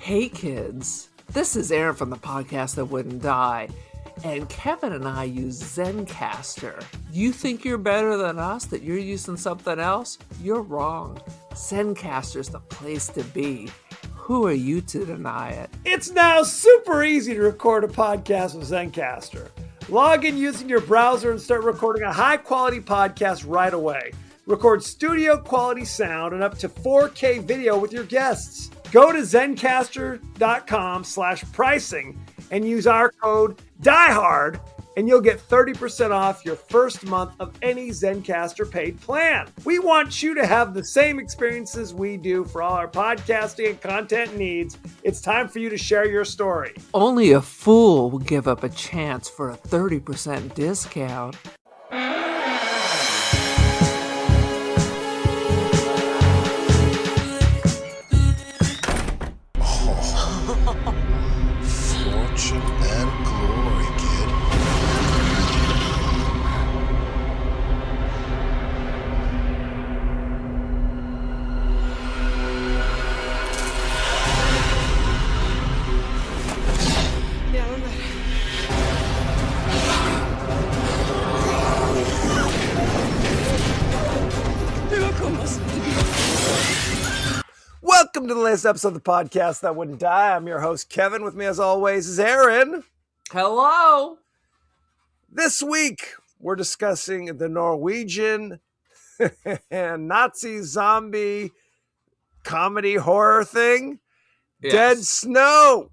Hey kids, this is Aaron from the podcast that wouldn't die, and Kevin and I use Zencastr. You think you're better than us, that you're using something else? You're wrong. Zencastr's the place to be. Who are you to deny it? It's now super easy to record a podcast with Zencastr. Log in using your browser and start recording a high-quality podcast right away. Record studio-quality sound and up to 4K video with your guests. Go to zencastr.com/pricing and use our code DIEHARD and you'll get 30% off your first month of any Zencastr paid plan. We want you to have the same experiences we do for all our podcasting and content needs. It's time for you to share your story. Only a fool will give up a chance for a 30% discount. Fortune and glory, kid. Yeah, I'm ready. Welcome to the latest episode of the podcast that wouldn't die. I'm your host, Kevin. With me, as always, is Aaron. Hello! This week, we're discussing the Norwegian Nazi zombie comedy horror thing, Yes. Dead Snow,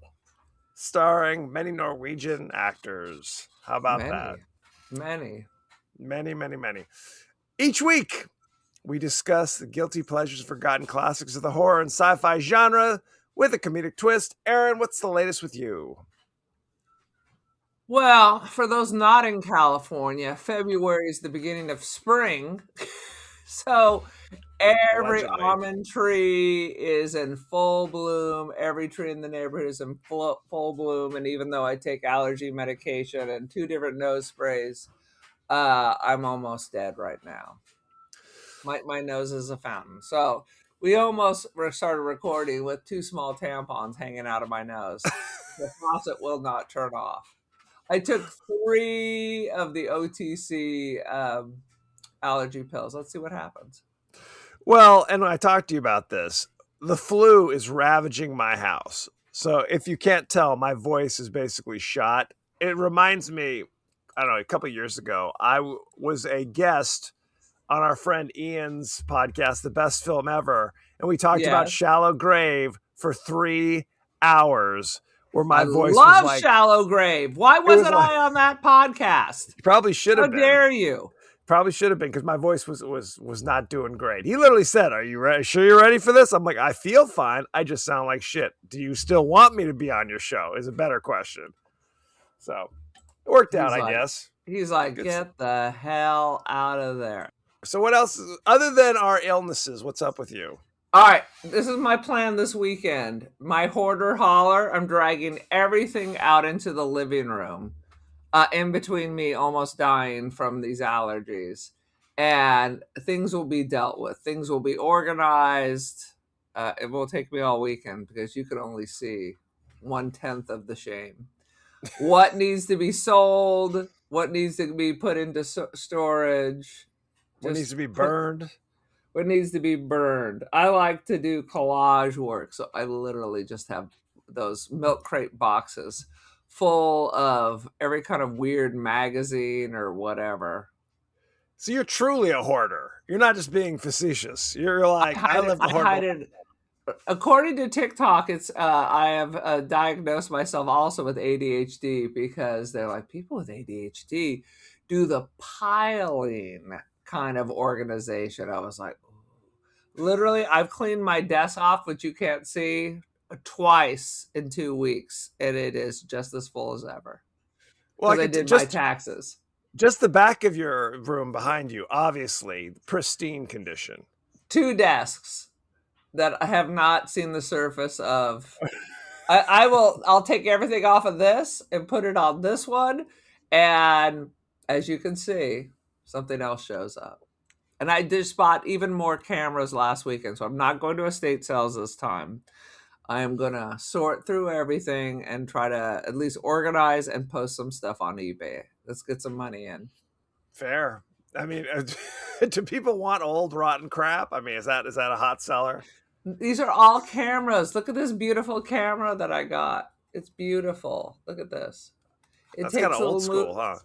starring many Norwegian actors. How about that? Many. Many. Each week, we discuss the guilty pleasures, forgotten classics of the horror and sci-fi genre with a comedic twist. Aaron, what's the latest with you? Well, for those not in California, February is the beginning of spring. So every Allegedly. almond tree is in full bloom. Every tree in the neighborhood is in full bloom. And even though I take allergy medication and 2 different nose sprays, I'm almost dead right now. My nose is a fountain. So we almost started recording with 2 small tampons hanging out of my nose. The faucet will not turn off. I took 3 of the OTC allergy pills. Let's see what happens. Well, and I talked to you about this. The flu is ravaging my house. So if you can't tell, my voice is basically shot. It reminds me, I don't know, a couple of years ago, I was a guest on our friend Ian's podcast, The Best Film Ever. And we talked about Yes. Shallow Grave for 3 hours where my I voice love was like, Shallow Grave. Why was wasn't like- I on that podcast? probably should How have been. dare you? Probably should have been because my voice was not doing great. He literally said, "Are you ready? Sure you're ready for this?" I'm like, "I feel fine. I just sound like shit. Do you still want me to be on your show?" Is a better question. So it worked out, He's I like- guess. He's like, Good. get the hell out of there. So what else? Other than our illnesses, what's up with you? All right, this is my plan this weekend. My hoarder holler, I'm dragging everything out into the living room, in between me almost dying from these allergies. And things will be dealt with. Things will be organized. It will take me all weekend because you can only see 1/10 of the shame. What needs to be sold? What needs to be put into storage? What Just needs to be put- burned? What needs to be burned? I like to do collage work, so I literally just have those milk crate boxes full of every kind of weird magazine or whatever. So you're truly a hoarder. You're not just being facetious. You're like, I live the I hide hoarder. it. According to TikTok, it's I have diagnosed myself also with ADHD because they're like, people with ADHD do the piling kind of organization. I was like, ooh. Literally, I've cleaned my desk off, which you can't see, twice in 2 weeks, and it is just as full as ever. Well, Because I did my taxes. just the back of your room behind you, obviously pristine condition. 2 desks that I have not seen the surface of. I'll take everything off of this and put it on this one, and as you can see, something else shows up. And I did spot even more cameras last weekend, so I'm not going to estate sales this time. I am gonna sort through everything and try to at least organize and post some stuff on eBay. Let's get some money in. Fair. I mean, do people want old rotten crap? I mean, is that a hot seller? These are all cameras. Look at this beautiful camera that I got. It's beautiful. Look at this. It That's takes kind of a old little school, huh?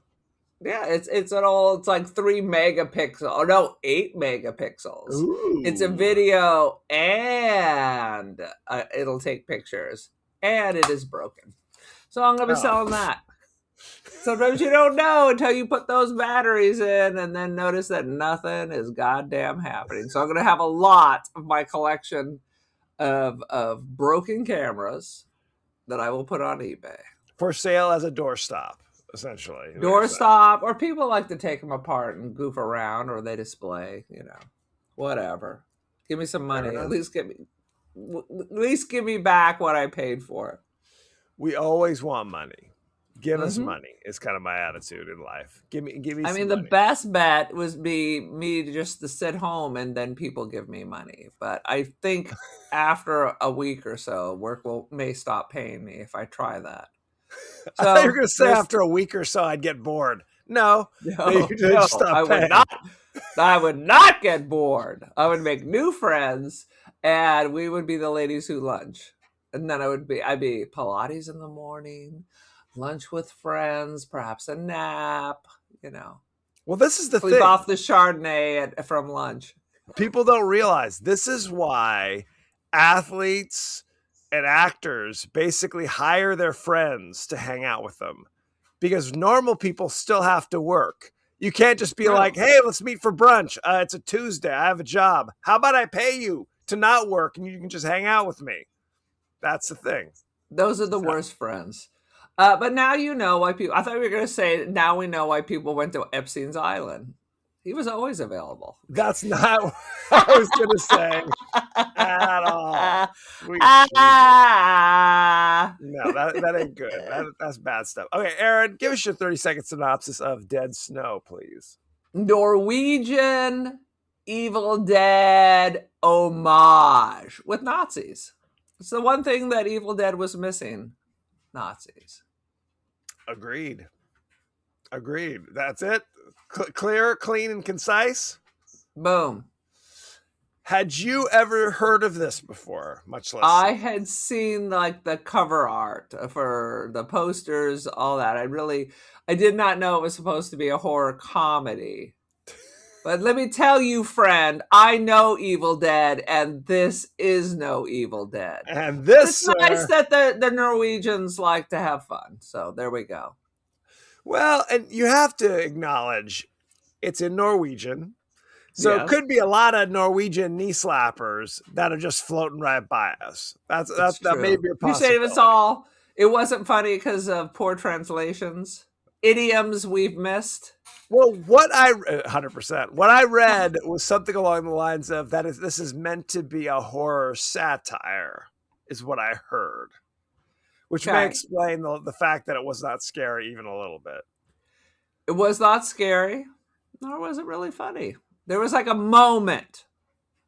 Yeah, it's like 3 megapixels. Oh no, 8 megapixels. It's a Ooh. video and it'll take pictures, and it is broken. So I'm gonna be Oh. selling that. Sometimes you don't know until you put those batteries in and then notice that nothing is goddamn happening. So I'm gonna have a lot of my collection of broken cameras that I will put on eBay. For sale as a doorstop, essentially. Doorstop, or people like to take them apart and goof around, or they display, whatever. Give me some money. At least give me back what I paid for. We always want money. Give us Mhm. money is kind of my attitude in life. Give me. I some mean, the money. best bet was me just to sit home and then people give me money. But I think after a week or so, work may stop paying me if I try that. I thought you were So going to say there's- after a week or so I'd get bored. No, No, you just stop I paying. would not. I would not get bored. I would make new friends, and we would be the ladies who lunch. And then I'd be Pilates in the morning, lunch with friends, perhaps a nap. Well, this is the Sleep thing. off the Chardonnay from lunch. People don't realize this is why athletes and actors basically hire their friends to hang out with them, because normal people still have to work. You can't just be True. like, hey, let's meet for brunch. It's a Tuesday. I have a job. How about I pay you to not work and you can just hang out with me? That's the thing. Those are the worst friends. But now you know why people. I thought you were going to say now we know why people went to Epstein's Island. He was always available. That's not what I was going to say at all. No, that ain't good. That's bad stuff. Okay, Aaron, give us your 30-second synopsis of Dead Snow, please. Norwegian Evil Dead homage with Nazis. It's the one thing that Evil Dead was missing. Nazis. Agreed. That's it. Clear, clean, and concise. Boom. Had you ever heard of this before? Much less. I had seen like the cover art for the posters, all that. I did not know it was supposed to be a horror comedy. But let me tell you, friend, I know Evil Dead, and this is no Evil Dead. And this, It's nice that the Norwegians like to have fun. So there we go. Well, and you have to acknowledge it's in Norwegian. So Yes. it could be a lot of Norwegian knee slappers that are just floating right by us. That may be a You possibility. say it wasn't funny because of poor translations, idioms we've missed. Well, 100%. What I read was something along the lines of this is meant to be a horror satire, is what I heard, which may Okay. explain the fact that it was not scary even a little bit. It was not scary, nor was it really funny. There was like a moment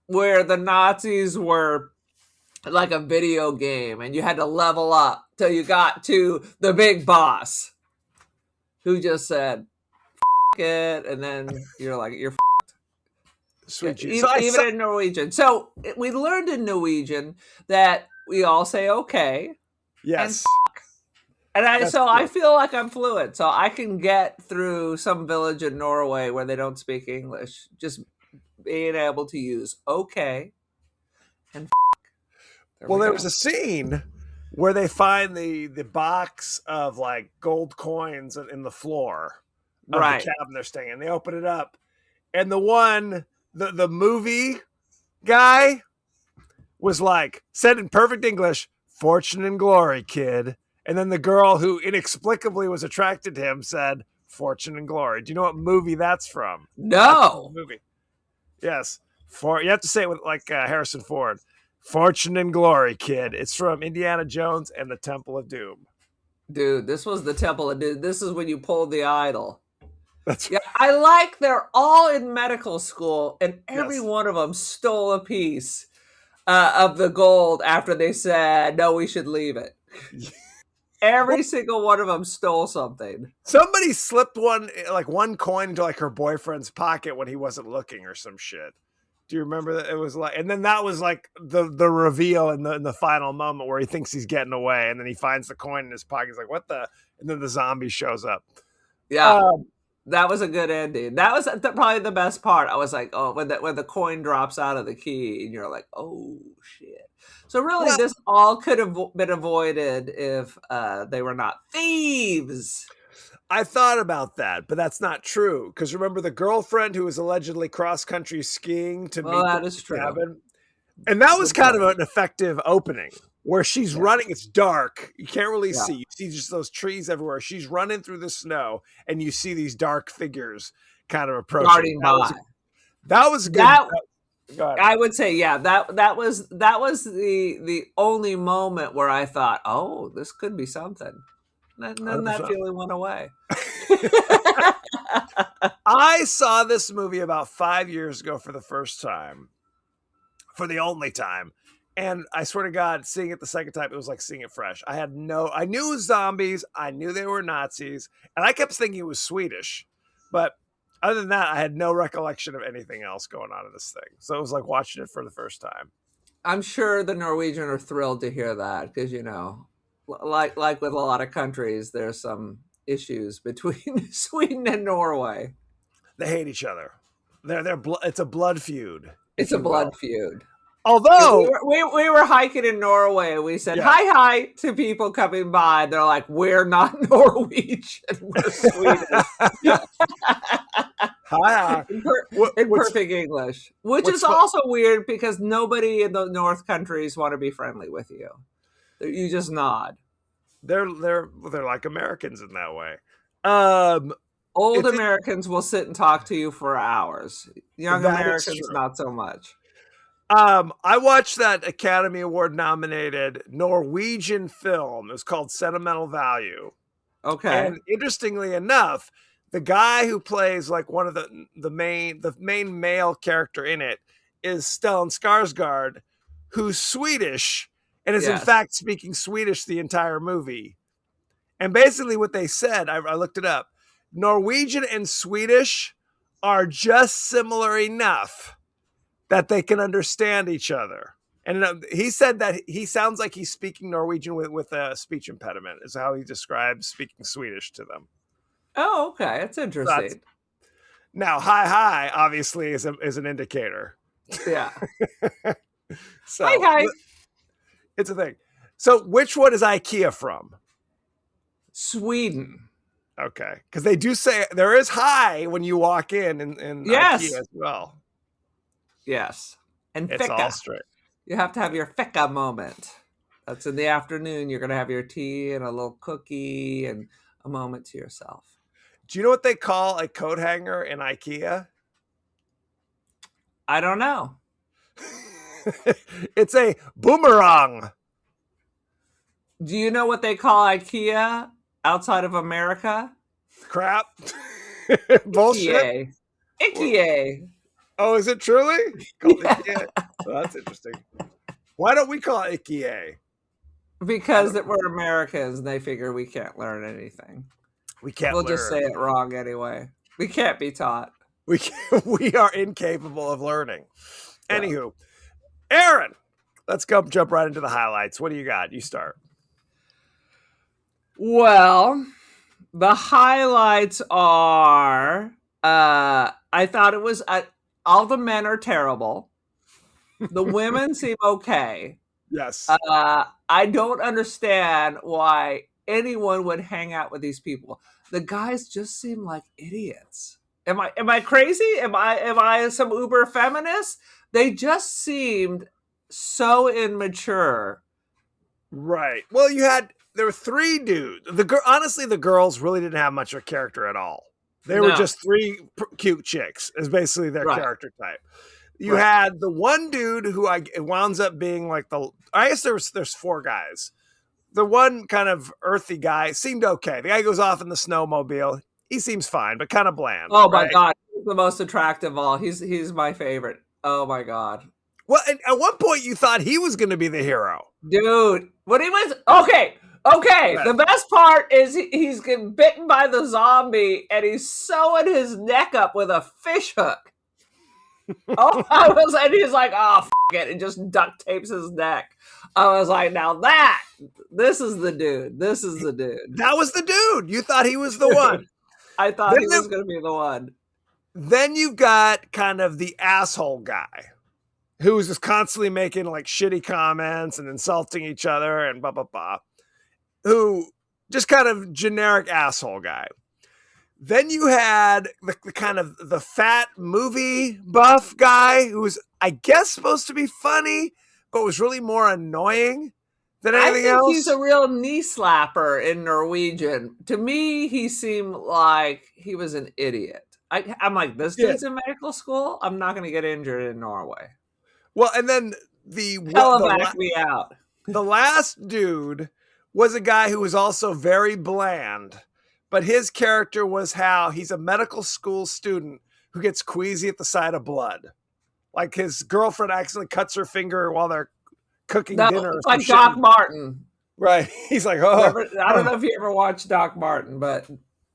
where the Nazis were like a video game and you had to level up till you got to the big boss who just said, F it. And then you're like, you're Sweet Jesus. even in Norwegian. So we learned in Norwegian that we all say okay. Yes. And I That's I cool. feel like I'm fluent, so I can get through some village in Norway where they don't speak English. Just being able to use okay and There was a scene where they find the box of like gold coins in the floor of Right. the cabin they're staying in. They open it up, and the movie guy was like, said in perfect English, "Fortune and glory, kid." And then the girl who inexplicably was attracted to him said, "Fortune and glory." Do you know what movie that's from? No. Movie. Yes. You have to say it with like Harrison Ford. "Fortune and glory, kid." It's from Indiana Jones and the Temple of Doom. Dude, this was the Temple of Doom. This is when you pulled the idol. That's Yeah, I like they're all in medical school and every Yes. one of them stole a piece of the gold after they said no, we should leave it. Every single one of them stole something. Somebody slipped one coin into like her boyfriend's pocket when he wasn't looking or some shit. Do you remember that? It was like, and then that was like the reveal in the final moment where he thinks he's getting away, and then he finds the coin in his pocket. He's like, "What the?" And then the zombie shows up. Yeah, that was a good ending. That was probably the best part. I was like, oh, when the coin drops out of the key, and you're like, oh shit. So really, this all could have been avoided if they were not thieves. I thought about that, but that's not true. Because remember the girlfriend who was allegedly cross-country skiing to meet that is true. cabin? And that was kind of an effective opening where she's running. It's dark. You can't really see. You see just those trees everywhere. She's running through the snow, and you see these dark figures kind of approaching. That was good. I would say, that was the only moment where I thought, oh, this could be something. And then that feeling went away. I saw this movie about 5 years ago for the first time, for the only time. And I swear to God, seeing it the second time, it was like seeing it fresh. I knew it was zombies. I knew they were Nazis. And I kept thinking it was Swedish. But other than that, I had no recollection of anything else going on in this thing. So it was like watching it for the first time. I'm sure the Norwegian are thrilled to hear that because, like with a lot of countries, there's some issues between Sweden and Norway. They hate each other. It's a blood feud. It's a blood feud. Although we were hiking in Norway, we said hi to people coming by. They're like, "We're not Norwegian, we're Swedish." Hi. In perfect English, which is also weird because nobody in the North countries want to be friendly with you. You just nod. They're like Americans in that way. Old Americans will sit and talk to you for hours. Young Americans, not so much. I watched that Academy Award nominated Norwegian film. It was called Sentimental Value. Okay. And interestingly enough, the guy who plays like one of the main male character in it is Stellan Skarsgård, who's Swedish and is in fact speaking Swedish the entire movie. And basically what they said, I looked it up, Norwegian and Swedish are just similar enough that they can understand each other. And he said that he sounds like he's speaking Norwegian with a speech impediment, is how he describes speaking Swedish to them. Oh, okay. That's interesting. Now, hi, obviously, is an indicator. Yeah. So, hi. It's a thing. So which one is IKEA from? Sweden. Okay. Because they do say there is hi when you walk in IKEA as well. Yes. And it's fika. All straight. You have to have your fika moment. That's in the afternoon. You're going to have your tea and a little cookie and a moment to yourself. Do you know what they call a coat hanger in IKEA? I don't know. It's a boomerang. Do you know what they call IKEA outside of America? Crap. Bullshit. IKEA. Oh, is it truly? IKEA? Well, that's interesting. Why don't we call it IKEA? Because we're Americans and they figure we can't learn anything. We'll just say it wrong anyway. We can't be taught. We are incapable of learning. Yeah. Anywho, Aaron, let's jump right into the highlights. What do you got? You start. Well, the highlights are I thought it was all the men are terrible. The women seem okay. Yes. I don't understand why anyone would hang out with these people. The guys just seem like idiots. Am I crazy? Am I some uber feminist? They just seemed so immature. Right. Well, there were three dudes. Honestly, the girls really didn't have much of a character at all. They were just three cute chicks, is basically their character type. You had the one dude who winds up being like I guess there's four guys. The one kind of earthy guy seemed okay. The guy goes off in the snowmobile. He seems fine, but kind of bland. Oh my God. He's the most attractive of all. He's my favorite. Oh my God. Well, and at one point you thought he was going to be the hero. Dude, when he was okay, Right. the best part is he's getting bitten by the zombie and he's sewing his neck up with a fish hook. And he's like, oh, f it, and just duct tapes his neck. I was like, now this is the dude. This is the dude. That was the dude. You thought he was the one. I thought he was going to be the one. Then you've got kind of the asshole guy who's just constantly making like shitty comments and insulting each other and blah, blah, blah. Who just kind of generic asshole guy. Then you had the kind of the fat movie buff guy who was, I guess, supposed to be funny, but was really more annoying than anything else. He's a real knee slapper in Norwegian. To me, he seemed like he was an idiot. I'm like, this dude's in medical school? I'm not going to get injured in Norway. Well, and then televac me out. The last dude was a guy who was also very bland. But his character was how he's a medical school student who gets queasy at the sight of blood. Like his girlfriend accidentally cuts her finger while they're cooking dinner. It's like Doc Martin. Right. He's like, oh. I don't know if you ever watched Doc Martin, but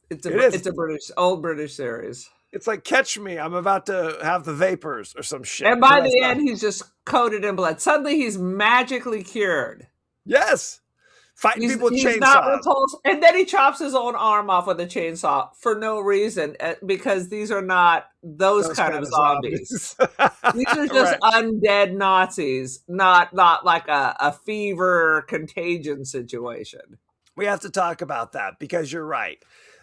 it's a old British series. It's like, catch me, I'm about to have the vapors or some shit. And by the end, he's just coated in blood. Suddenly he's magically cured. Yes. Fighting people with chainsaws. Not repulsed. And then he chops his own arm off with a chainsaw for no reason, because these are not those kind of zombies. These are just undead Nazis, not like a fever contagion situation. We have to talk about that because you're right.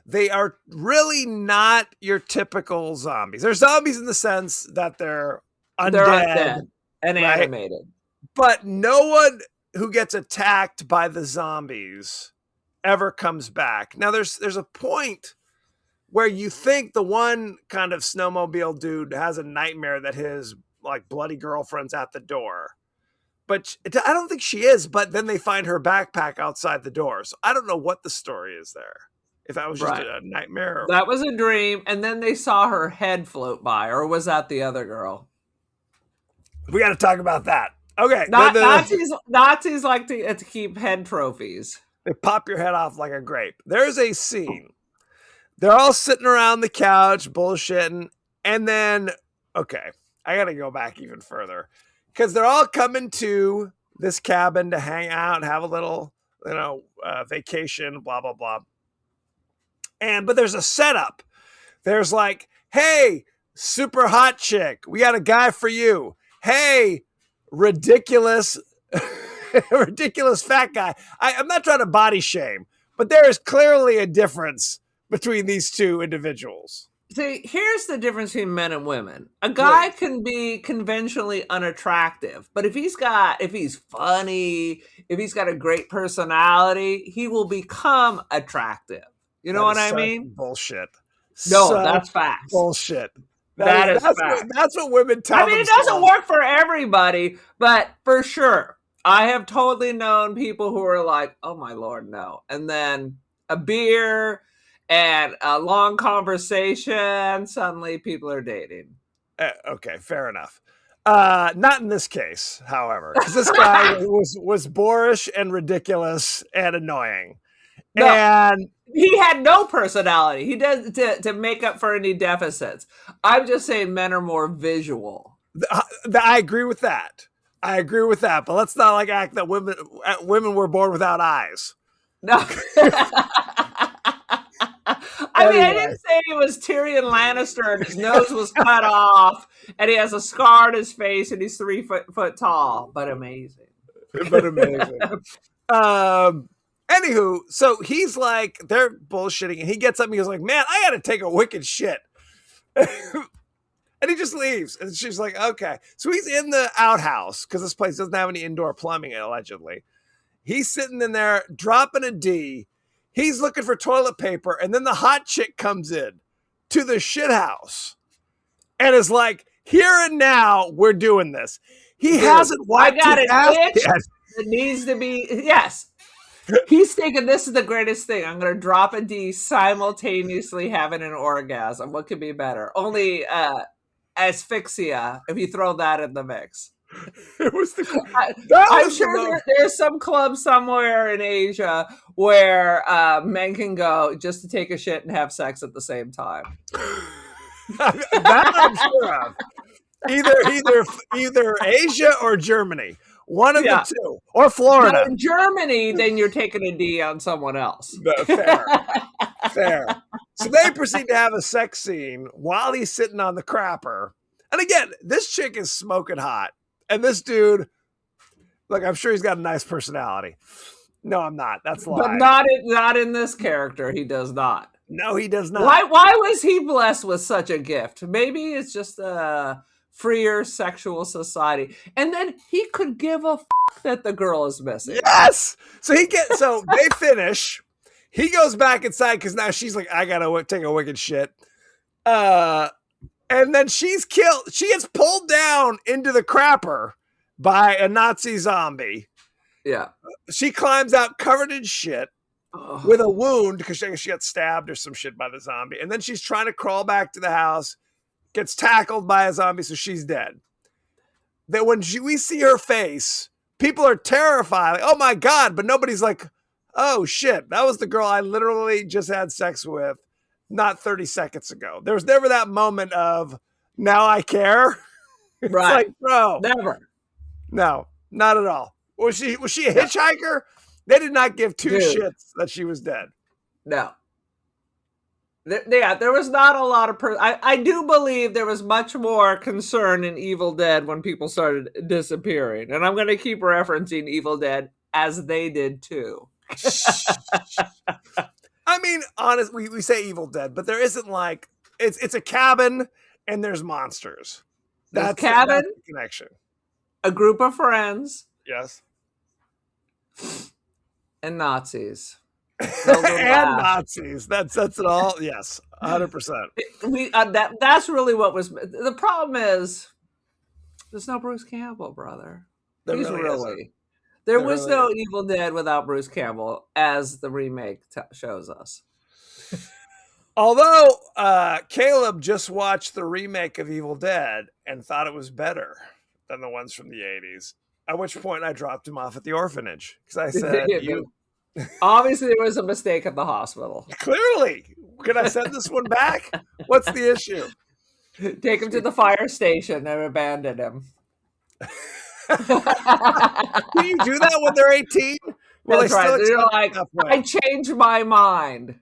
They are really not your typical zombies. They're zombies in the sense that they're undead and animated. But no one who gets attacked by the zombies ever comes back. Now there's a point where you think the one kind of snowmobile dude has a nightmare that his like bloody girlfriend's at the door. But I don't think she is, but then they find her backpack outside the door. So I don't know what the story is there. If that was just a nightmare. That was a dream. And then they saw her head float by, or was that the other girl? We got to talk about that. Okay. Nazis like to keep head trophies. They pop your head off like a grape. There's a scene. They're all sitting around the couch bullshitting. And then, okay, I got to go back even further. Because they're all coming to this cabin to hang out, have a little, vacation, blah, blah, blah. But there's a setup. There's like, hey, super hot chick, we got a guy for you. Hey, ridiculous fat guy. I'm not trying to body shame, but there is clearly a difference between these two individuals. See, here's the difference between men and women. A guy can be conventionally unattractive, but if he's funny, if he's got a great personality, he will become attractive. You know what I mean? Bullshit. No, that's facts. Bullshit. That's what women tell I mean, it doesn't work for everybody, but for sure. I have totally known people who are like, oh my Lord, no. And then a beer and a long conversation, suddenly people are dating. Okay, fair enough. Not in this case, however, because this guy was boorish and ridiculous and annoying. No. And he had no personality. He does to make up for any deficits. I'm just saying men are more visual. I agree with that. But let's not like act that women were born without eyes. No. I mean, I didn't say he was Tyrion Lannister and his nose was cut off and he has a scar on his face and he's 3 foot tall, but amazing. Anywho, so he's like, they're bullshitting, and he gets up and he goes like, man, I gotta take a wicked shit. And he just leaves. And she's like, okay. So he's in the outhouse, because this place doesn't have any indoor plumbing, allegedly. He's sitting in there, dropping a D. He's looking for toilet paper, and then the hot chick comes in to the shit house and is like, here and now, we're doing this. He hasn't wiped his ass yet. It needs to be, yes. He's thinking this is the greatest thing. I'm going to drop a D simultaneously having an orgasm. What could be better? Only asphyxia, if you throw that in the mix. It was the. I, That I'm was the sure most. there's some club somewhere in Asia where men can go just to take a shit and have sex at the same time. That I'm sure of. Either Asia or Germany. One of Yeah. the two. Or Now, Florida. in Germany, then you're taking a D on someone else. Fair. Fair. So they proceed to have a sex scene while he's sitting on the crapper. And again, this chick is smoking hot. And this dude, look, I'm sure he's got a nice personality. No, I'm not. That's lying. But not in this character. He does not. No, he does not. Why was he blessed with such a gift? Maybe it's just a freer sexual society. And then he could give a that the girl is missing. Yes. So they finish. He goes back inside because now she's like, I gotta take a wicked shit. And then she's killed. She gets pulled down into the crapper by a Nazi zombie. Yeah. She climbs out covered in shit with a wound because she got stabbed or some shit by the zombie. And then she's trying to crawl back to the house, gets tackled by a zombie, so she's dead. That when we see her face, people are terrified. Like, oh my God. But nobody's like, oh shit, that was the girl I literally just had sex with not 30 seconds ago. There was never that moment of, now I care. It's Right. like, bro. Never. No, not at all. Was she a hitchhiker? They did not give two shits that she was dead. No. There was not a lot of I do believe there was much more concern in Evil Dead when people started disappearing. And I'm going to keep referencing Evil Dead as they did too. I mean, honestly, we say Evil Dead, but there isn't like it's a cabin and there's monsters. That's cabin, that's the connection. A group of friends, Yes, and Nazis. and Nazis. That's it all. Yes, 100%. That's really what was the problem. Is there's no Bruce Campbell, brother. There was no Evil Dead without Bruce Campbell, as the remake shows us. Although Caleb just watched the remake of Evil Dead and thought it was better than the ones from the 80s, at which point I dropped him off at the orphanage because I said, obviously there was a mistake at the hospital. Clearly. Can I send this one back? What's the issue? Take him to the fire station and abandon him. Can you do that when they're 18? Well, that's right. They're like, I changed my mind.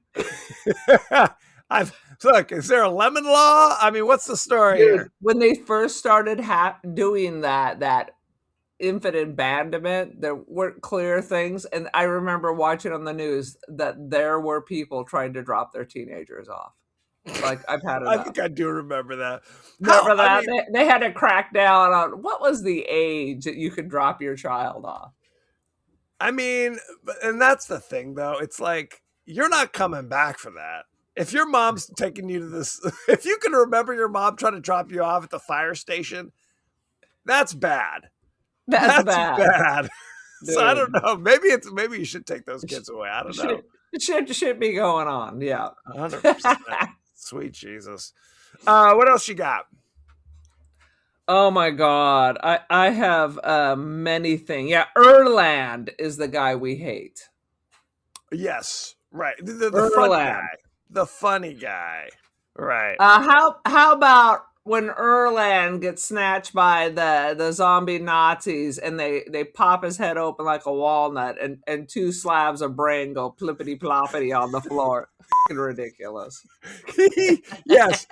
Look, is there a lemon law? I mean, what's the story here? When they first started doing that infant abandonment, there weren't clear things. And I remember watching on the news that there were people trying to drop their teenagers off. Like, I've had enough. I think I do remember that. Remember that? I mean, they had to crack down on what was the age that you could drop your child off. I mean, and that's the thing, though. It's like, you're not coming back for that. If your mom's taking you to this, if you can remember your mom trying to drop you off at the fire station, that's bad. That's bad. So I don't know. Maybe you should take those kids away. I don't know. It should be going on. Yeah. 100%. Sweet Jesus. What else you got? Oh my God. I have many things. Yeah. Erland is the guy we hate. Yes. Right. The funny guy. The funny guy. Right. How about when Erland gets snatched by the zombie Nazis and they pop his head open like a walnut and two slabs of brain go plippity ploppity on the floor. Fucking ridiculous. Yes.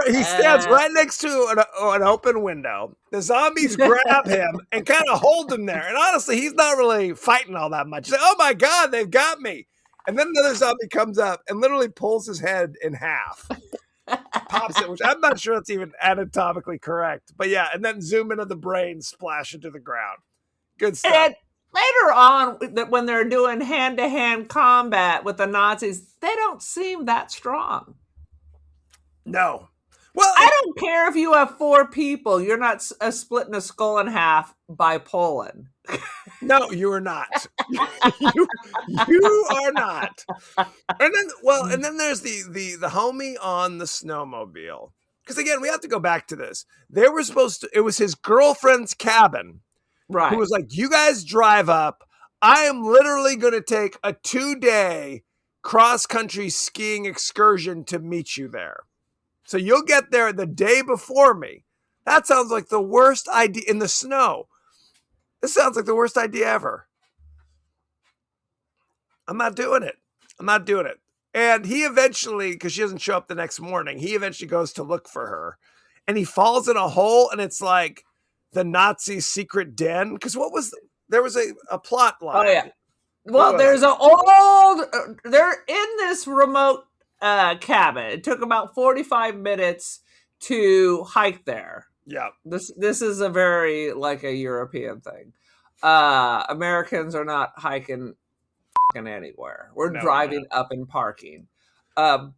He stands right next to an open window. The zombies grab him and kind of hold him there. And honestly, he's not really fighting all that much. He's like, oh my God, they've got me. And then another zombie comes up and literally pulls his head in half. Pops it, which I'm not sure that's even anatomically correct. But yeah, and then zoom into the brain, splash into the ground. Good stuff. And later on, when they're doing hand-to-hand combat with the Nazis, they don't seem that strong. No. Well, I don't care if you have 4 people. You're not splitting a skull in half by pulling. No, you are not. you are not. And then there's the homie on the snowmobile because again, we have to go back to this. They were supposed to, it was his girlfriend's cabin Right. who was like, you guys drive up. I am literally going to take a 2-day cross-country skiing excursion to meet you there. So you'll get there the day before me. That sounds like the worst idea in the snow. This sounds like the worst idea ever. I'm not doing it. And he eventually, because she doesn't show up the next morning, he eventually goes to look for her. And he falls in a hole, and it's like the Nazi secret den. Because there was a plot line. Oh, yeah. Well, there's they're in this remote cabin. It took about 45 minutes to hike there. Yeah. This is a very, like, a European thing. Americans are not hiking anywhere. We're driving up and parking. But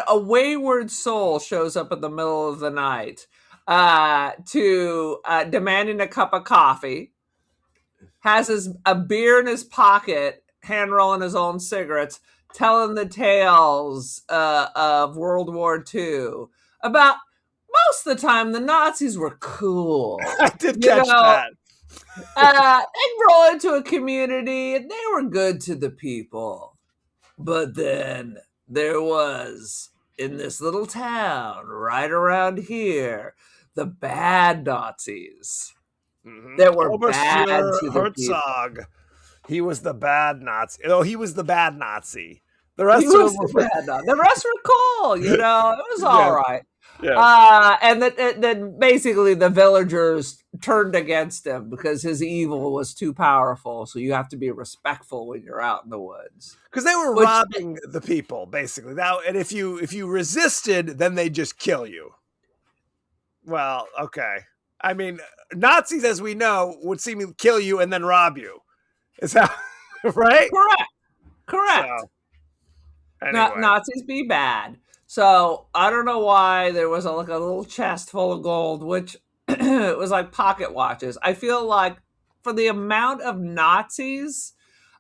a wayward soul shows up in the middle of the night to demanding a cup of coffee, has a beer in his pocket, hand rolling his own cigarettes, telling the tales of World War II. About most of the time, the Nazis were cool. I did catch that. They'd roll into a community and they were good to the people. But then there was, in this little town right around here, the bad Nazis that were bad to the Herzog. people. He was the bad Nazi. Oh, he was the bad Nazi. The rest The rest were cool, you know. It was all right. Yeah. And then basically the villagers turned against him because his evil was too powerful. So you have to be respectful when you're out in the woods. Because they were robbing the people, basically. Now, and if you resisted, then they just kill you. Well, okay. I mean, Nazis, as we know, would seemingly kill you and then rob you. Is that right? Correct. So, anyway. Nazis be bad. So I don't know why there was a little chest full of gold, which it was like pocket watches. I feel like for the amount of Nazis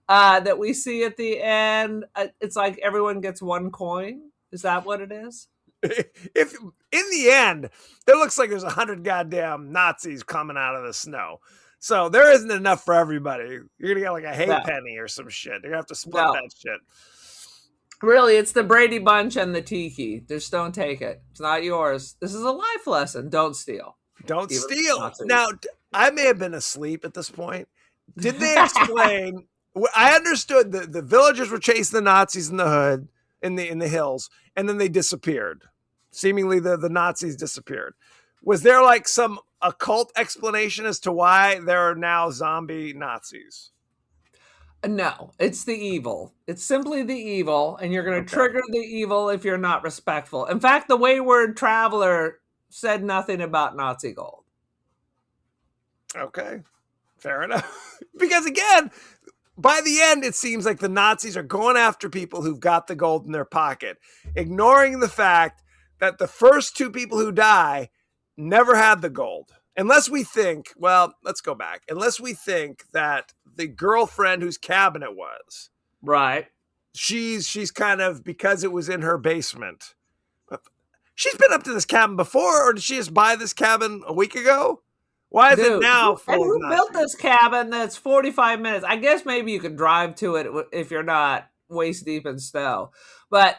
that we see at the end, it's like everyone gets one coin. Is that what it is? If in the end, it looks like there's 100 goddamn Nazis coming out of the snow. So there isn't enough for everybody. You're going to get like a hay penny or some shit. You're going to have to split that shit. Really, it's the Brady Bunch and the Tiki. Just don't take it. It's not yours. This is a life lesson. Don't steal. Don't steal. Now, I may have been asleep at this point. Did they explain? I understood the villagers were chasing the Nazis in the hood, in the hills, and then they disappeared. Seemingly, the Nazis disappeared. Was there like some occult explanation as to why there are now zombie Nazis? No, it's the evil. It's simply the evil, and you're going to trigger the evil if you're not respectful. In fact, the Wayward Traveler said nothing about Nazi gold. Okay, fair enough. Because again, by the end, it seems like the Nazis are going after people who've got the gold in their pocket, ignoring the fact that the first two people who die never had the gold. Unless we think, well, let's go back. Unless we think that the girlfriend whose cabin it was, right? She's kind of, because it was in her basement. She's been up to this cabin before, or did she just buy this cabin a week ago? Why is it now full and of who Nazis? built this cabin that's 45 minutes? I guess maybe you could drive to it if you're not waist deep in snow. But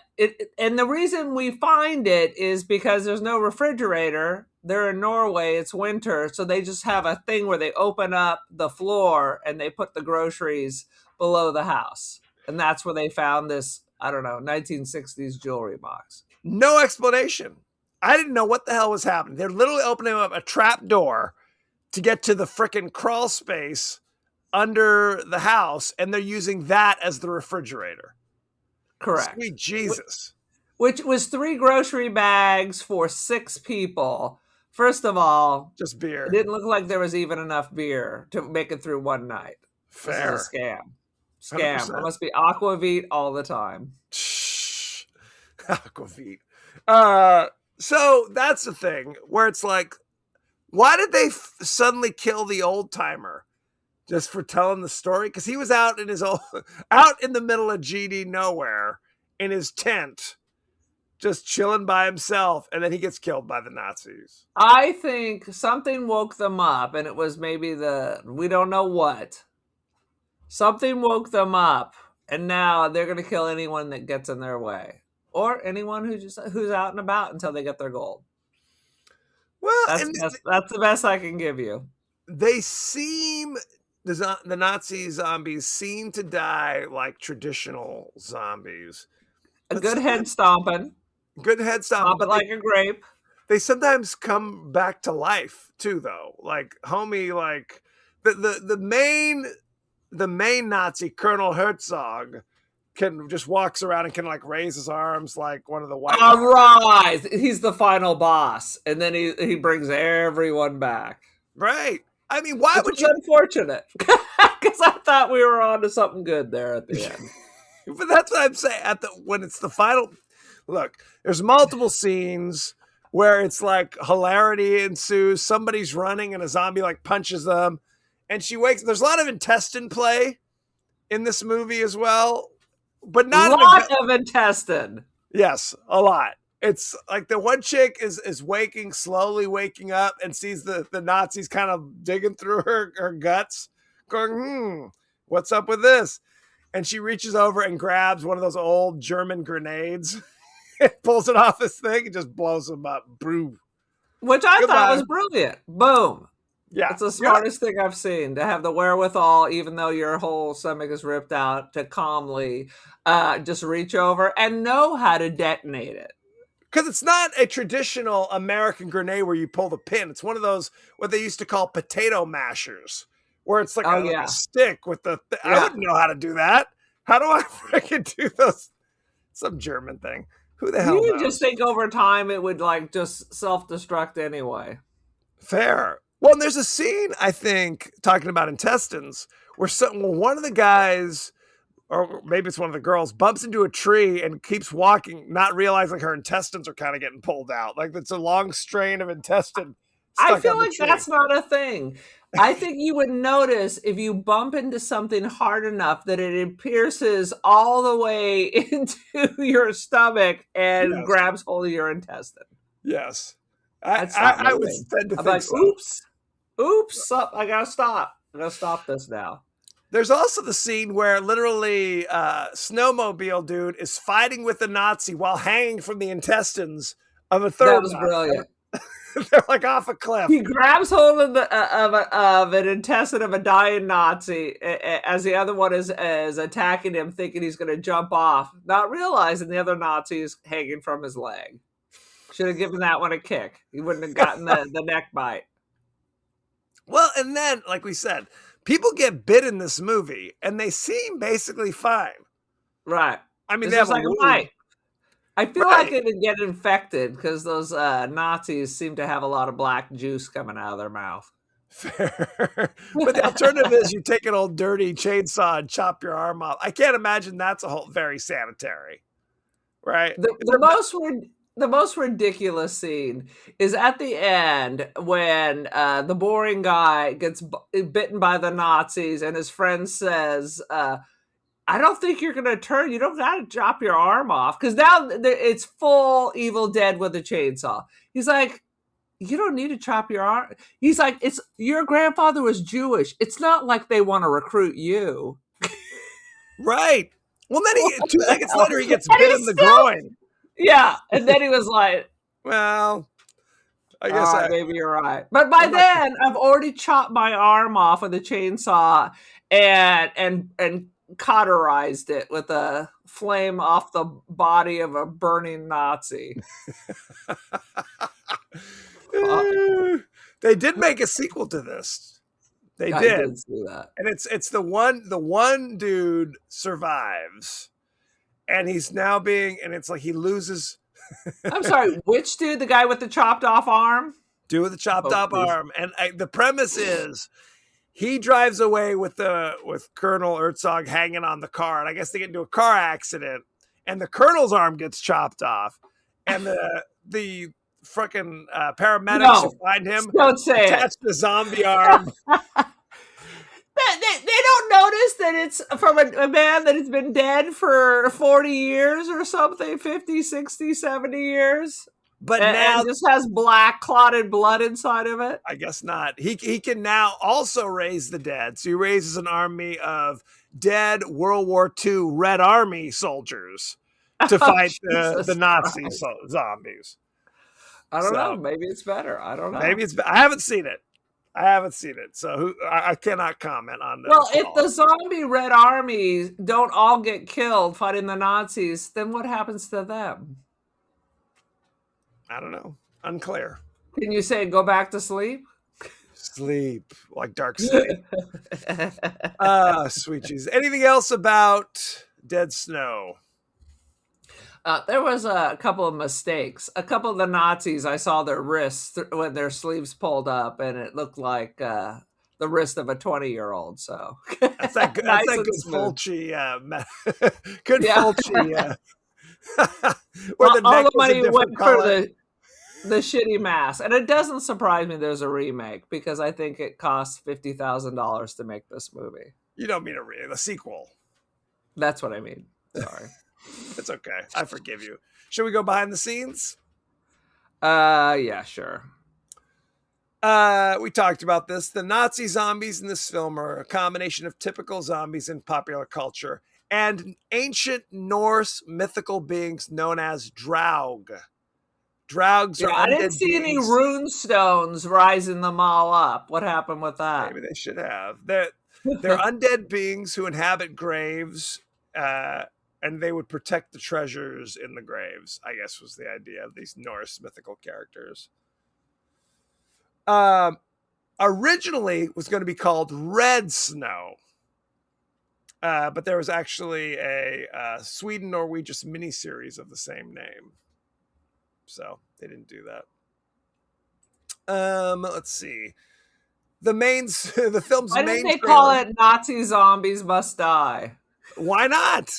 and the reason we find it is because there's no refrigerator. They're in Norway. It's winter. So they just have a thing where they open up the floor and they put the groceries below the house. And that's where they found this, I don't know, 1960s jewelry box. No explanation. I didn't know what the hell was happening. They're literally opening up a trap door to get to the frickin' crawl space under the house, and they're using that as the refrigerator. Correct. Sweet Jesus. Which was 3 grocery bags for 6 people. First of all, just beer. It didn't look like there was even enough beer to make it through one night. Fair. This is a scam. 100%. It must be Aquavit all the time. Shh. Aquavit. So that's the thing where it's like, why did they suddenly kill the old timer? Just for telling the story? Because he was out in the middle of GD nowhere in his tent, just chilling by himself, and then he gets killed by the Nazis. I think something woke them up, and it was maybe we don't know what. Something woke them up, and now they're going to kill anyone that gets in their way, or anyone who's out and about until they get their gold. Well, that's the best I can give you. They seem the Nazi zombies seem to die like traditional zombies. A good head stomping. Good head stomp it like a grape. They sometimes come back to life too, though. Like homie, like the main Nazi, Colonel Herzog, can just walks around and can like raise his arms like one of the white. All right, he's the final boss, and then he brings everyone back. Right. I mean, why would you? Unfortunate, because I thought we were on to something good there at the end. But that's what I'm saying. When it's the final. Look, there's multiple scenes where it's like hilarity ensues. Somebody's running and a zombie like punches them, and she wakes. There's a lot of intestine play in this movie as well, but not a lot of intestine. Yes, a lot. It's like the one chick is slowly waking up and sees the Nazis kind of digging through her guts, going, what's up with this? And she reaches over and grabs one of those old German grenades. Pulls it off his thing and just blows him up. Boom. Which I thought was brilliant. Boom. Yeah. It's the smartest thing I've seen, to have the wherewithal, even though your whole stomach is ripped out, to calmly just reach over and know how to detonate it. Because it's not a traditional American grenade where you pull the pin. It's one of those, what they used to call potato mashers, where it's like, like a stick with the... I wouldn't know how to do that. How do I freaking do those? Some German thing. Who the hell knows? You would just think over time it would like just self-destruct anyway. Fair. Well, there's a scene, I think, talking about intestines, where one of the guys, or maybe it's one of the girls, bumps into a tree and keeps walking, not realizing her intestines are kind of getting pulled out. Like it's a long strain of intestine. I feel like that's not a thing. I think you would notice if you bump into something hard enough that it pierces all the way into your stomach and grabs hold of your intestine. Yes. I would tend to think like, so. Oops, I gotta stop. I gotta stop this now. There's also the scene where literally Snowmobile dude is fighting with the Nazi while hanging from the intestines of a third. That was brilliant. They're like off a cliff. He grabs hold of an intestine of a dying Nazi as the other one is attacking him, thinking he's going to jump off, not realizing the other Nazi is hanging from his leg. Should have given that one a kick. He wouldn't have gotten the neck bite. Well, and then, like we said, people get bit in this movie, and they seem basically fine. Right. I mean, they have like a bite. I feel like they would get infected because those Nazis seem to have a lot of black juice coming out of their mouth. Fair. But the alternative is you take an old dirty chainsaw and chop your arm off. I can't imagine that's very sanitary, right? The most ridiculous scene is at the end when the boring guy gets bitten by the Nazis and his friend says, I don't think you're going to turn. You don't got to chop your arm off. Because now it's full Evil Dead with a chainsaw. He's like, you don't need to chop your arm. He's like, your grandfather was Jewish. It's not like they want to recruit you. Right. Well, then 2 seconds later, he gets bit in the groin. Yeah. And then he was like, well, I guess maybe you're right. But by then, I've already chopped my arm off with a chainsaw and cauterized it with a flame off the body of a burning Nazi. They did make a sequel to this. They did. I did see that. And it's the one dude survives, and he's now and it's like he loses. I'm sorry, which dude? The guy with the chopped off arm? Dude with the chopped off arm. And the premise is he drives away with Colonel Herzog hanging on the car, and I guess they get into a car accident, and the colonel's arm gets chopped off, and the fucking paramedics who find him don't say attach the zombie arm. They don't notice that it's from a man that has been dead for 40 years or something, 50, 60, 70 years? But And, now, and just has black clotted blood inside of it? I guess not. He can now also raise the dead. So he raises an army of dead World War II Red Army soldiers to fight the Nazi zombies. I don't know. So, Maybe it's better. I don't know. maybe it's. I haven't seen it. So I cannot comment on that. Well, if the zombie Red Army don't all get killed fighting the Nazis, then what happens to them? I don't know. Unclear. Can you say go back to sleep? Sleep like Dark City. Sweet Jesus. Anything else about Dead Snow? There was a couple of mistakes. A couple of the Nazis, I saw their wrists when their sleeves pulled up, and it looked like the wrist of a 20-year-old. So That's that good. Nice That's that and good smooth. Fulci. Good Yeah. Fulci. Where the all neck the was a money different went color. for the shitty mask, and it doesn't surprise me there's a remake because I think it costs $50,000 to make this movie. You don't mean a sequel. That's what I mean. Sorry. It's okay. I forgive you. Should we go behind the scenes? Yeah, sure. We talked about this. The Nazi zombies in this film are a combination of typical zombies in popular culture and ancient Norse mythical beings known as Draug. Draugs are I didn't undead see any beings. rune stones rising them all up. What happened with that? Maybe they should have. They're undead beings who inhabit graves, and they would protect the treasures in the graves, I guess was the idea of these Norse mythical characters. Originally was going to be called Red Snow. But there was actually a Sweden-Norwegian miniseries of the same name. So they didn't do that. Let's see. The film's Why main didn't they trailer- call it Nazi Zombies Must Die? Why not?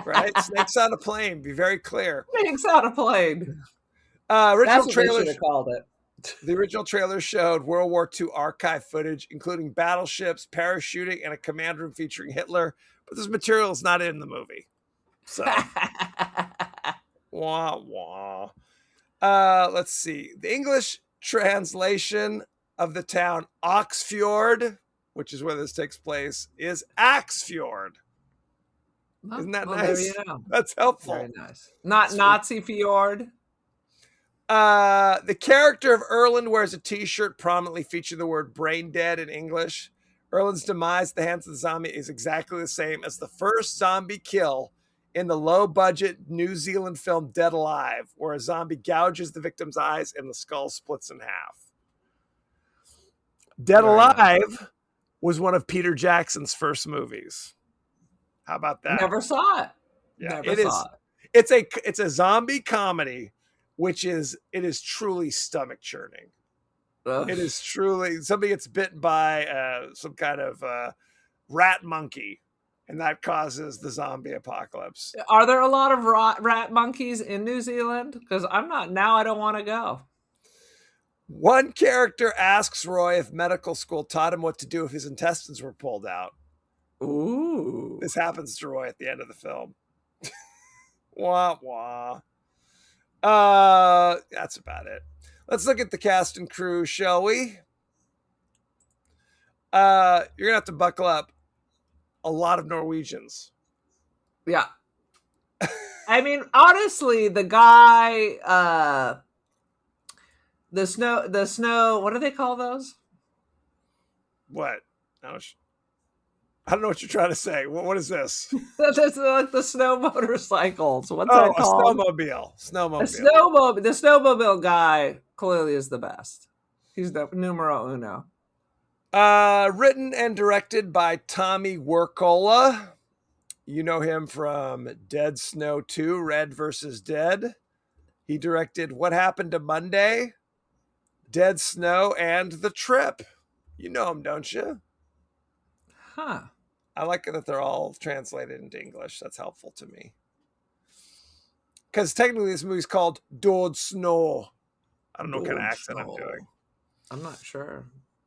Right? Snakes on a plane. Be very clear. Snakes on a plane. Original That's what they trailer. should have called it. The original trailer showed World War II archive footage, including battleships, parachuting, and a command room featuring Hitler. But this material is not in the movie. So, wah, wah. Let's see. The English translation of the town Oxfjord, which is where this takes place, is Axfjord. Isn't that nice? There you go. That's helpful. Very nice. Not Sweet. Nazi Fjord. The character of Erland wears a t-shirt prominently featuring the word brain dead in English. Erland's demise at the hands of the zombie is exactly the same as the first zombie kill in the low-budget New Zealand film Dead Alive, where a zombie gouges the victim's eyes and the skull splits in half. Dead Alive was one of Peter Jackson's first movies. How about that? Never saw it. Yeah, Never saw it. It's a zombie comedy, which is truly stomach churning. Ugh. It is truly, somebody gets bitten by some kind of rat monkey, and that causes the zombie apocalypse. Are there a lot of rat monkeys in New Zealand? Because I'm not now. I don't want to go. One character asks Roy if medical school taught him what to do if his intestines were pulled out. Ooh. This happens to Roy at the end of the film. Wah, wah. That's about it. Let's look at the cast and crew, shall we? You're gonna have to buckle up. A lot of Norwegians. Yeah. I mean, honestly, the guy, the snow, what do they call those? What? I don't know what you're trying to say. What is this? That's like the snow motorcycles. What's Oh, that a called? snowmobile. The snowmobile guy clearly is the best. He's the numero uno. Written and directed by Tommy Wirkola. You know him from Dead Snow 2, Red versus Dead. He directed What Happened to Monday, Dead Snow, and The Trip. You know him, don't you? Huh. I like that they're all translated into English. That's helpful to me. Because technically this movie's called Dod Snow. I don't know what kind of accent I'm doing. I'm not sure.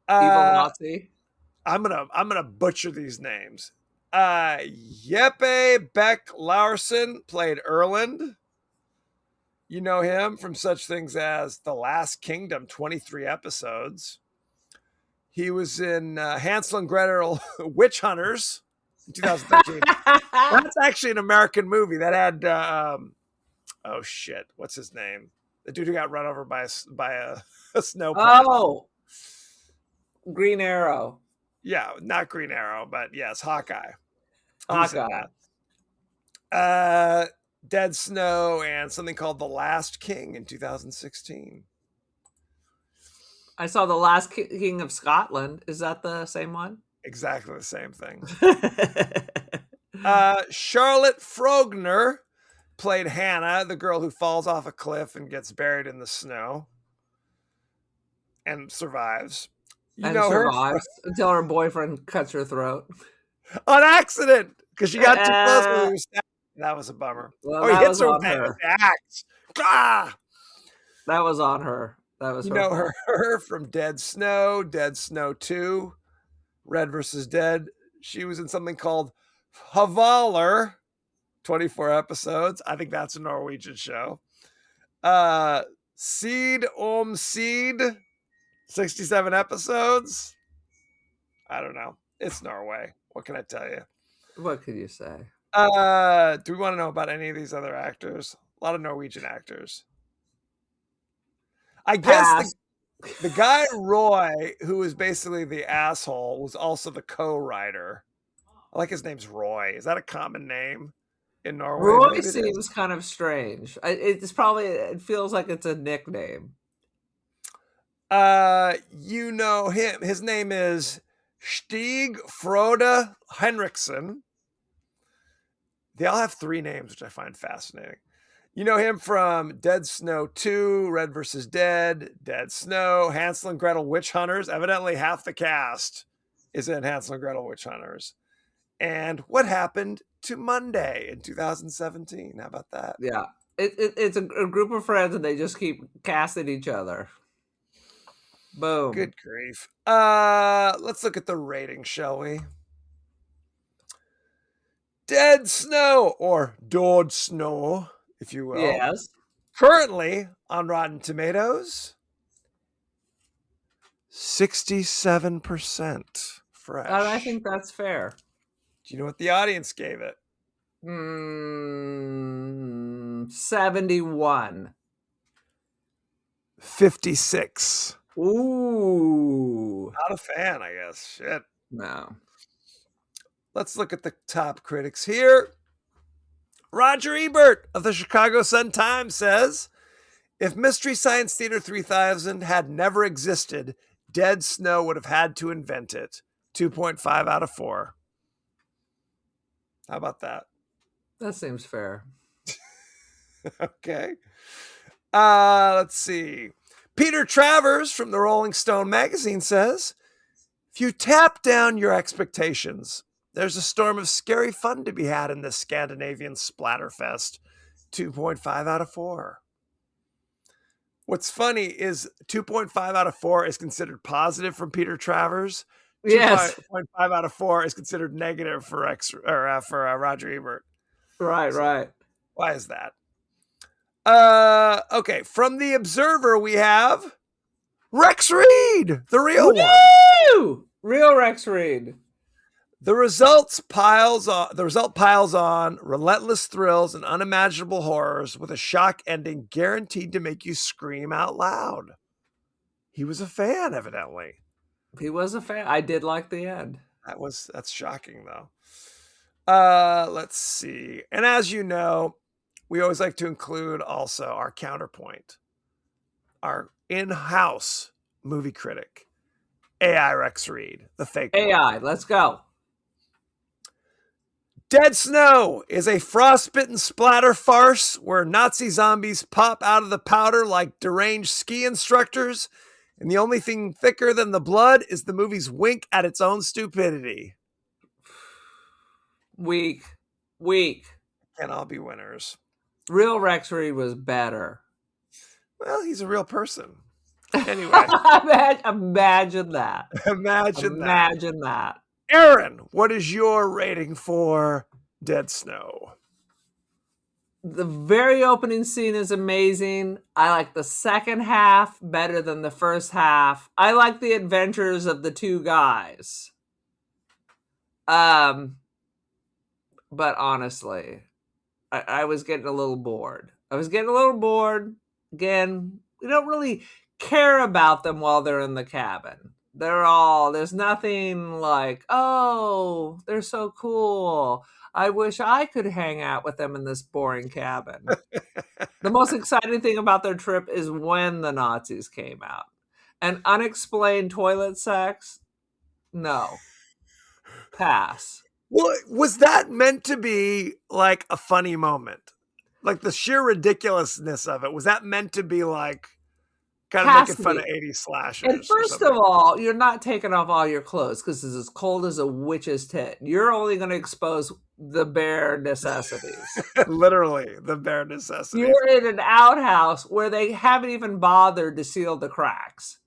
Evil Nazi. I'm gonna butcher these names. Jeppe Beck Larsen played Erland. You know him from such things as The Last Kingdom, 23 episodes. He was in Hansel and Gretel Witch Hunters in 2013. That's actually an American movie that had oh shit, what's his name? The dude who got run over by a snowplow. Oh, Green Arrow. Yeah, not Green Arrow, but yes, Hawkeye. Hawkeye. Dead Snow and something called The Last King in 2016. I saw The Last King of Scotland. Is that the same one? Exactly the same thing. Charlotte Frogner played Hannah, the girl who falls off a cliff and gets buried in the snow and survives. You and know survives until her boyfriend cuts her throat on accident because she got too close when he was stabbed. That was a bummer. Well, he hits her with the axe. Ah! That was on her. That was you her know fault. her from Dead Snow 2, Red versus Dead. She was in something called Havaller, 24 episodes. I think that's a Norwegian show. Seed Om Seed, 67 episodes. I don't know. It's Norway. What can I tell you? What could you say? Do we want to know about any of these other actors? A lot of Norwegian actors. I guess the guy Roy, who is basically the asshole, was also the co-writer. I like his name's Roy. Is that a common name in Norway? Roy seems kind of strange. It feels like it's a nickname. You know him. His name is Stig Frode Henriksen. They all have 3 names, which I find fascinating. You know him from Dead Snow 2, Red versus Dead, Dead Snow, Hansel and Gretel Witch Hunters. Evidently, half the cast is in Hansel and Gretel Witch Hunters. And What Happened to Monday in 2017. How about that? Yeah. It's a group of friends and they just keep casting each other. Boom. Good grief. Let's look at the rating, shall we? Dead Snow, or Dod Snow, if you will. Yes. Currently on Rotten Tomatoes, 67% fresh. I think that's fair. Do you know what the audience gave it? 71. 56. Ooh. Not a fan, I guess. Shit. No. Let's look at the top critics here. Roger Ebert of the Chicago Sun-Times says, if Mystery Science Theater 3000 had never existed, Dead Snow would have had to invent it. 2.5 out of 4. How about that? That seems fair. Okay. Let's see. Peter Travers from the Rolling Stone magazine says, if you tap down your expectations, there's a storm of scary fun to be had in this Scandinavian splatterfest. 2.5 out of 4. What's funny is 2.5 out of 4 is considered positive from Peter Travers. Yes. 2.5 out of 4 is considered negative for Roger Ebert. Right. Why is that? Okay. From The Observer, we have Rex Reed, the real one. Real Rex Reed. The result piles on relentless thrills and unimaginable horrors with a shock ending guaranteed to make you scream out loud. He was a fan, evidently. He was a fan. I did like the end. That's shocking, though. Let's see. And as you know, we always like to include also our counterpoint, our in-house movie critic, AI Rex Reed, the fake AI. Let's go. Dead Snow is a frostbitten splatter farce where Nazi zombies pop out of the powder like deranged ski instructors, and the only thing thicker than the blood is the movie's wink at its own stupidity. Weak. Can't all be winners. Real Rex Reed was better. Well, he's a real person. Anyway, Imagine that. imagine that. Imagine that. Aaron, what is your rating for Dead Snow? The very opening scene is amazing. I like the second half better than the first half. I like the adventures of the two guys. But honestly, I was getting a little bored. Again, we don't really care about them while they're in the cabin. There's nothing like, oh, they're so cool. I wish I could hang out with them in this boring cabin. The most exciting thing about their trip is when the Nazis came out. And unexplained toilet sex? No. Pass. Well, was that meant to be like a funny moment? Like the sheer ridiculousness of it, was that meant to be like kind of making fun of 80s slashers? And first of all, you're not taking off all your clothes because it's as cold as a witch's tit. You're only going to expose the bare necessities. Literally, the bare necessities. You're in an outhouse where they haven't even bothered to seal the cracks.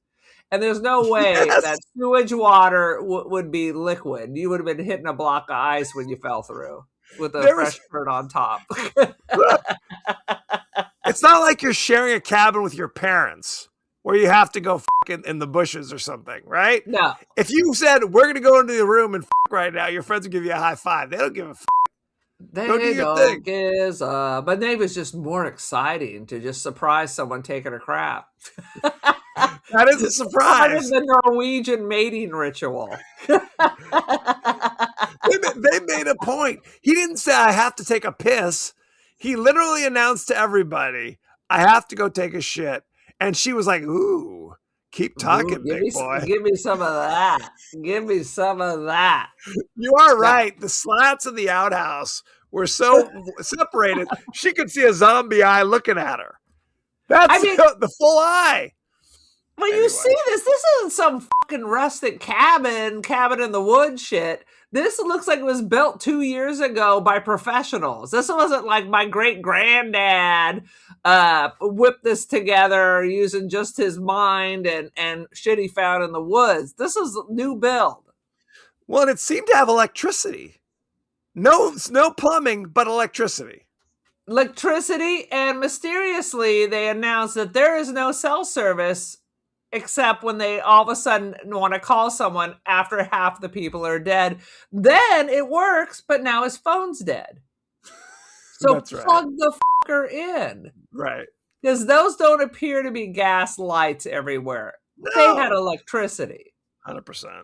And there's no way that sewage water would be liquid. You would have been hitting a block of ice when you fell through with a fresh shirt on top. It's not like you're sharing a cabin with your parents where you have to go in the bushes or something, right? No. If you said, we're going to go into the room and right now, your friends will give you a high five. They don't give a They don't give a... But maybe it's just more exciting to just surprise someone taking a crap. That is a surprise. Part of the Norwegian mating ritual. They made a point. He didn't say, I have to take a piss. He literally announced to everybody, I have to go take a shit. And she was like, ooh, keep talking, big boy. Give me some of that. Give me some of that. You are right. The slats in the outhouse were so separated, she could see a zombie eye looking at her. That's the full eye. When you see this isn't some fucking rustic cabin in the woods shit. This looks like it was built 2 years ago by professionals. This wasn't like my great granddad whipped this together using just his mind and shit he found in the woods. This is a new build. Well, and it seemed to have electricity. No plumbing, but electricity. Electricity, and mysteriously they announced that there is no cell service except when they all of a sudden want to call someone after half the people are dead. Then it works, but now his phone's dead. So plug the fucker in. Right. Because those don't appear to be gas lights everywhere. No. They had electricity. 100%.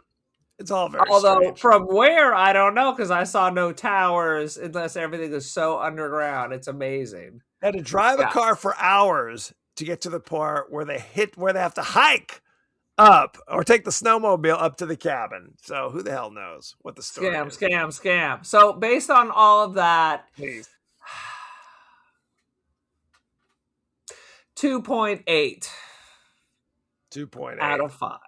It's all very strange. From where, I don't know, because I saw no towers unless everything is so underground. It's amazing. They had to drive a car for hours to get to the part where they have to hike up or take the snowmobile up to the cabin. So who the hell knows what the story is. Scam. So based on all of that, please. 2.8. 2.8 out of 5.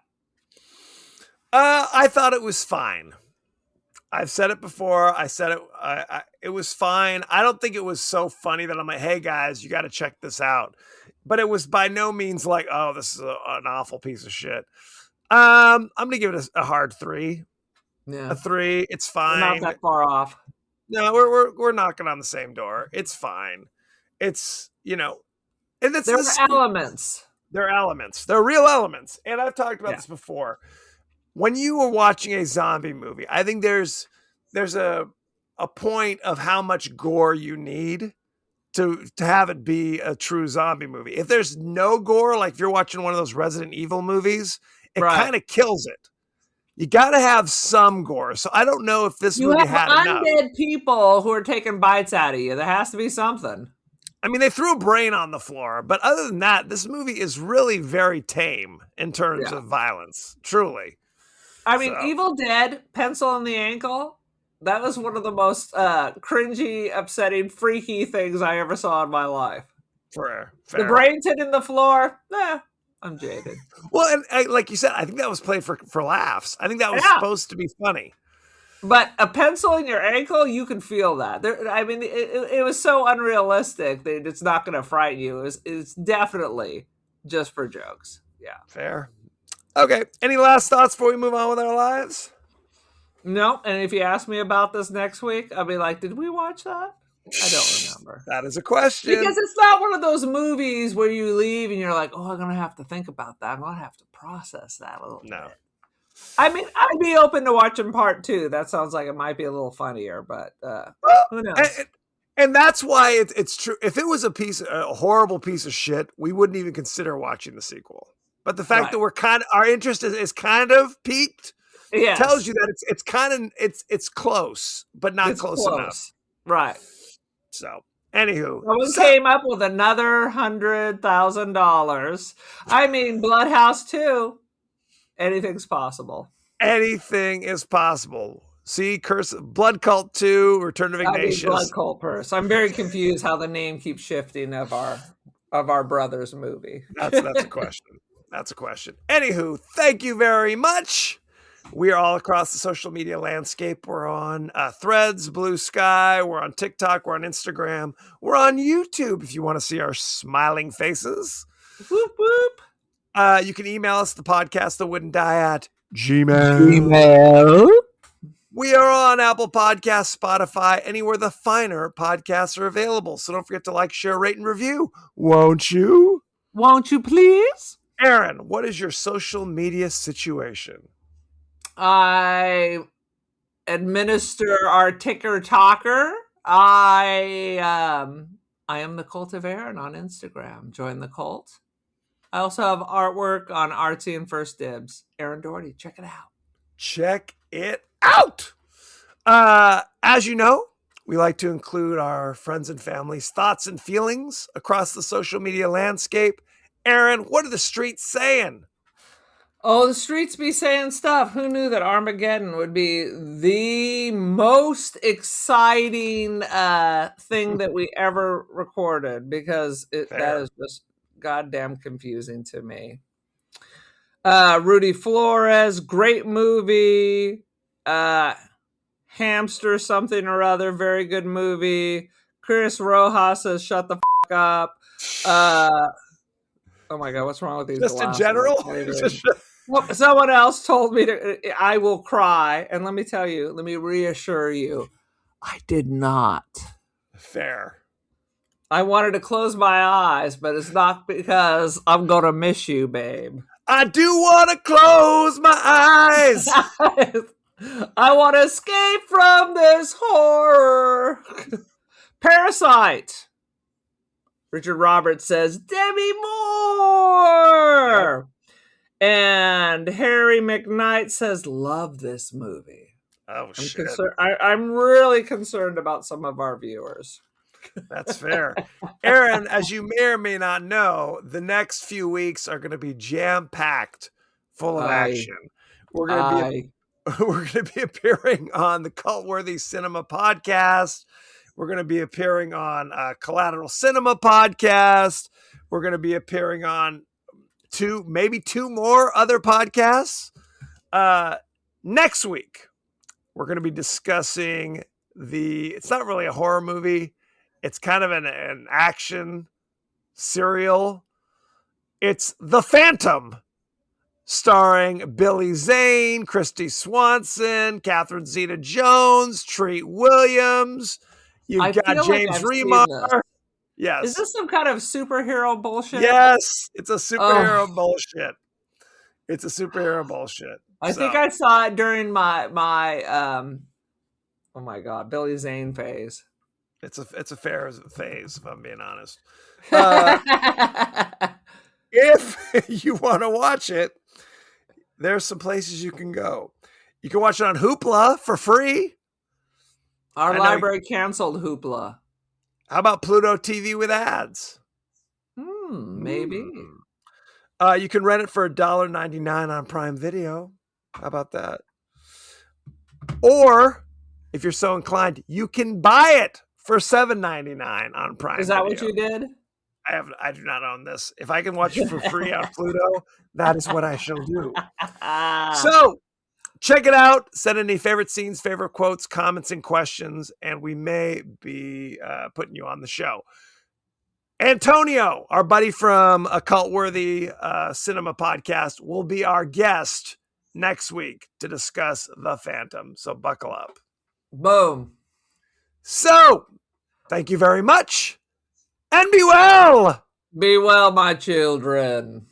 I thought it was fine. I've said it before. I said it. It was fine. I don't think it was so funny that I'm like, hey guys, you got to check this out. But it was by no means like, oh, this is an awful piece of shit. I'm gonna give it a hard 3. Yeah, a 3. It's fine. We're not that far off. No, we're knocking on the same door. It's fine. It's and that's there are elements. They're elements. They're real elements. And I've talked about this before. When you are watching a zombie movie, I think there's a point of how much gore you need to have it be a true zombie movie. If there's no gore, like if you're watching one of those Resident Evil movies, it kind of kills it. You got to have some gore. So I don't know if this movie had enough. You have undead people who are taking bites out of you. There has to be something. I mean, they threw a brain on the floor, but other than that, this movie is really very tame in terms of violence. Truly. I mean, Evil Dead, pencil in the ankle, that was one of the most cringy, upsetting, freaky things I ever saw in my life. Fair. The brains hitting the floor, I'm jaded. Well, and like you said, I think that was played for laughs. I think that was supposed to be funny. But a pencil in your ankle, you can feel that. I mean, it was so unrealistic that it's not going to frighten you. It's definitely just for jokes. Fair. Okay. Any last thoughts before we move on with our lives? No, and if you ask me about this next week, I'll be like, did we watch that? I don't remember. That is a question. Because it's not one of those movies where you leave and you're like, oh, I'm going to have to think about that. I'm going to have to process that a little bit. I mean, I'd be open to watching part 2. That sounds like it might be a little funnier, but who knows? And that's why it's true. If it was a horrible piece of shit, we wouldn't even consider watching the sequel. But the fact that our interest is kind of peaked tells you that it's close, but not close enough. Right. So, anywho. Someone came up with another $100,000. I mean, Bloodhouse 2. Anything's possible. Anything is possible. See, Blood Cult 2, Return of Ignatius. Blood Cult Purse. I'm very confused how the name keeps shifting of our brother's movie. That's a question. That's a question. Anywho, thank you very much. We are all across the social media landscape. We're on Threads, Blue Sky. We're on TikTok. We're on Instagram. We're on YouTube if you want to see our smiling faces. Whoop, whoop. You can email us, the podcast that wouldn't die at Gmail. We are on Apple Podcasts, Spotify, anywhere the finer podcasts are available. So don't forget to like, share, rate, and review. Won't you? Won't you please? Aaron, what is your social media situation? I administer our ticker talker. I am the Cult of Aaron on Instagram. Join the cult. I also have artwork on Artsy and First Dibs. Aaron Doherty, check it out. Check it out. As you know, we like to include our friends and family's thoughts and feelings across the social media landscape. Aaron, what are the streets saying? Oh, the streets be saying stuff. Who knew that Armageddon would be the most exciting thing that we ever recorded? Because that is just goddamn confusing to me. Rudy Flores, great movie. Hamster something or other, very good movie. Chris Rojas says, shut the fuck up. Oh my God, what's wrong with these? Just in general? Someone else told me I will cry. And let me tell you, let me reassure you, I did not. Fair. I wanted to close my eyes, but it's not because I'm going to miss you, babe. I do want to close my eyes. I want to escape from this horror. Parasite. Richard Roberts says, Demi Moore. Yep. And Harry McKnight says, love this movie. Oh, shit. I'm really concerned about some of our viewers. That's fair. Aaron, as you may or may not know, the next few weeks are going to be jam-packed, full of action. We're going to be appearing on the Cult-Worthy Cinema podcast. We're going to be appearing on Collateral Cinema podcast. We're going to be appearing on maybe two more other podcasts. Next week, we're going to be discussing it's not really a horror movie. It's kind of an action serial. It's The Phantom, starring Billy Zane, Christy Swanson, Catherine Zeta-Jones, Treat Williams. You've got James Remar. Yes. Is this some kind of superhero bullshit? Yes, it's a superhero bullshit. It's a superhero bullshit. I think I saw it during my oh my God, Billy Zane phase. It's a fair phase, if I'm being honest. If you want to watch it, there's some places you can go. You can watch it on Hoopla for free. Our library canceled Hoopla. How about Pluto TV with ads? Maybe. You can rent it for $1.99 on Prime Video. How about that? Or, if you're so inclined, you can buy it for $7.99 on Prime. Is that Video. what you did? I do not own this. If I can watch it for free on Pluto, that is what I shall do. So, check it out. Send any favorite scenes, favorite quotes, comments, and questions, and we may be putting you on the show. Antonio, our buddy from a Cult-Worthy Cinema podcast, will be our guest next week to discuss The Phantom. So buckle up. Boom. So, thank you very much, and be well. Be well, my children.